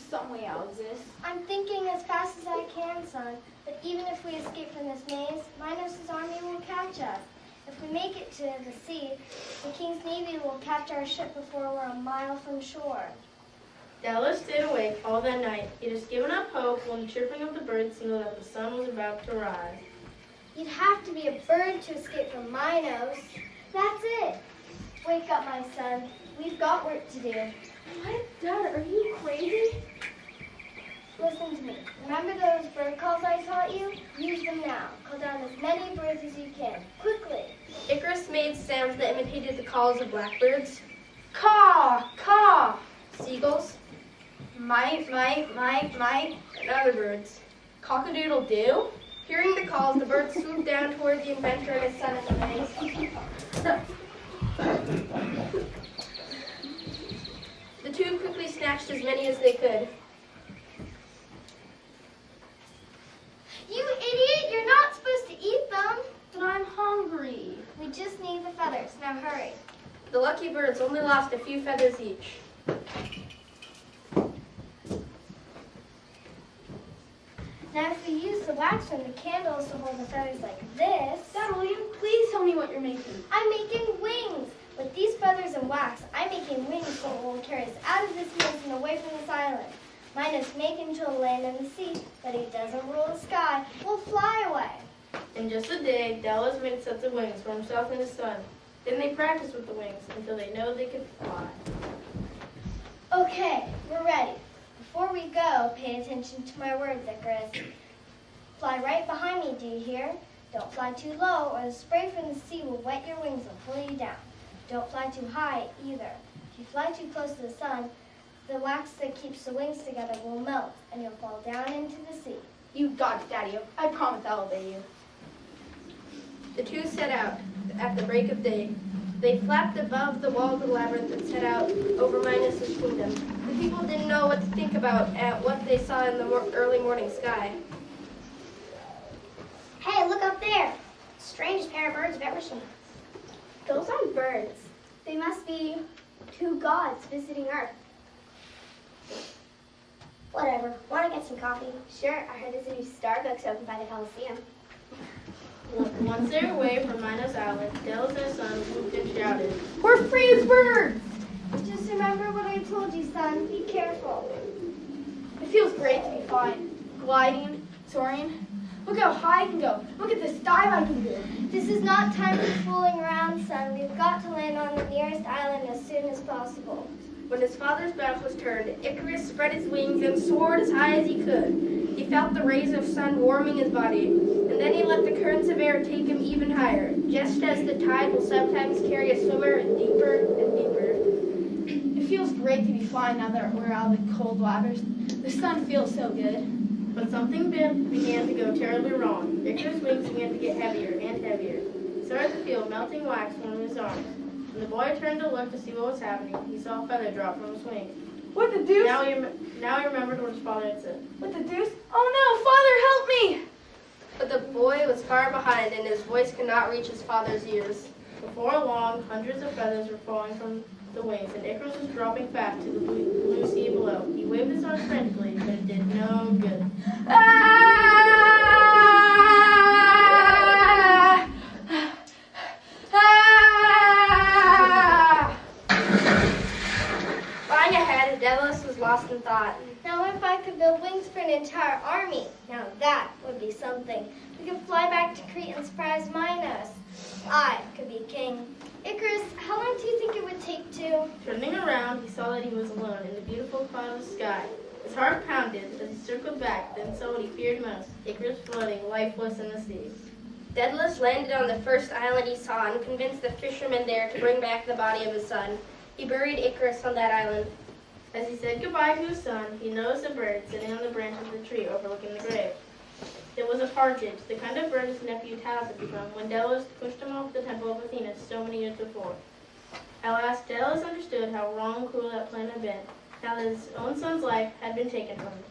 some way out of this. I'm thinking as fast as I can, son. But even if we escape from this maze, Minos' army will catch us. If we make it to the sea, the King's Navy will capture our ship before we're a mile from shore. Daedalus stayed awake all that night. He had just given up hope when the chirping of the birds signaled that the sun was about to rise. You'd have to be a bird to escape from Minos. That's it. Wake up, my son. We've got work to do. What? Dad, are you crazy? Listen to me. Remember those bird calls I taught you? Use them now. Call down as many birds as you can. Quickly. Icarus made sounds that imitated the calls of blackbirds. Caw, caw. Seagulls. Might, and other birds. Cock-a-doodle-doo. Hearing the calls, the birds swooped down toward the inventor and his son in the maze. The two quickly snatched as many as they could. You idiot! You're not supposed to eat them. But I'm hungry. We just need the feathers. Now hurry. The lucky birds only lost a few feathers each. Now if we use the wax from the candles to hold the feathers like this... Dad, will you please tell me what you're making? I'm making wings. With these feathers and wax, I'm making wings that will carry us out of this maze and away from this island. Minos may control land and the sea, but he doesn't rule the sky. We'll fly away. In just a day, Daedalus made sets of wings for himself and his son. Then they practiced with the wings until they know they could fly. Okay, we're ready. Before we go, pay attention to my words, Icarus. Fly right behind me, do you hear? Don't fly too low, or the spray from the sea will wet your wings and pull you down. Don't fly too high, either. If you fly too close to the sun, the wax that keeps the wings together will melt, and you'll fall down into the sea. You got it, Daddy. I promise I'll obey you. The two set out at the break of day. They flapped above the wall of the labyrinth and set out over Minos' kingdom. The people didn't know what to think about at what they saw in the early morning sky. Hey, look up there. Strangest pair of birds I've ever seen. Those aren't birds. They must be two gods visiting Earth. Whatever. Want to get some coffee? Sure. I heard there's a new Starbucks open by the Coliseum. Once they were away from Minos Island, Daedalus and his son whooped and shouted, We're free as birds! Just remember what I told you, son. Be careful. It feels great to be flying, gliding, soaring. Look how high I can go. Look at this dive I can do. This is not time for fooling around, son. We've got to land on the nearest island as soon as possible. When his father's back was turned, Icarus spread his wings and soared as high as he could. He felt the rays of sun warming his body, and then he let the currents of air take him even higher, just as the tide will sometimes carry a swimmer deeper and deeper. It feels great to be flying now that we're out of the cold waters. The sun feels so good. But something began to go terribly wrong. Icarus' wings began to get heavier and heavier. He started to feel melting wax from his arms. When the boy turned to look to see what was happening, he saw a feather drop from his wing. What the deuce? Now he remembered what his father had said. What the deuce? Oh no, Father, help me! But the boy was far behind, and his voice could not reach his father's ears. Before long, hundreds of feathers were falling from the wings, and Icarus was dropping fast to the blue sea below. He waved his arms frantically, but it did no good. Flying ahead, Daedalus was lost in thought. Now if I could build wings for an entire army, now that would be something. We could fly back to Crete and surprise Minos. I could be king. Icarus, how long do you think it would take to... Turning around, he saw that he was alone in the beautiful cloudless sky. His heart pounded as he circled back, then saw what he feared most, Icarus floating lifeless in the sea. Daedalus landed on the first island he saw and convinced the fishermen there to bring back the body of his son. He buried Icarus on that island. As he said goodbye to his son, he noticed a bird sitting on the branch of the tree overlooking the grave. It was a partridge, the kind of bird his nephew Daedalus had become when Daedalus pushed him off the temple of Athena so many years before. At last, Daedalus understood how wrong and cruel that plan had been, now that his own son's life had been taken from him.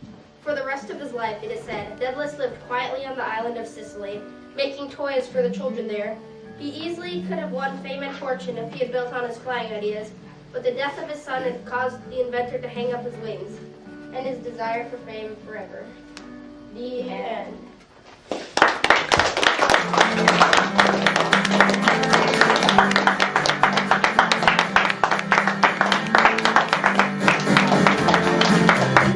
For the rest of his life, it is said, Daedalus lived quietly on the island of Sicily, making toys for the children there. He easily could have won fame and fortune if he had built on his flying ideas, but the death of his son had caused the inventor to hang up his wings. and his desire for fame forever. The end.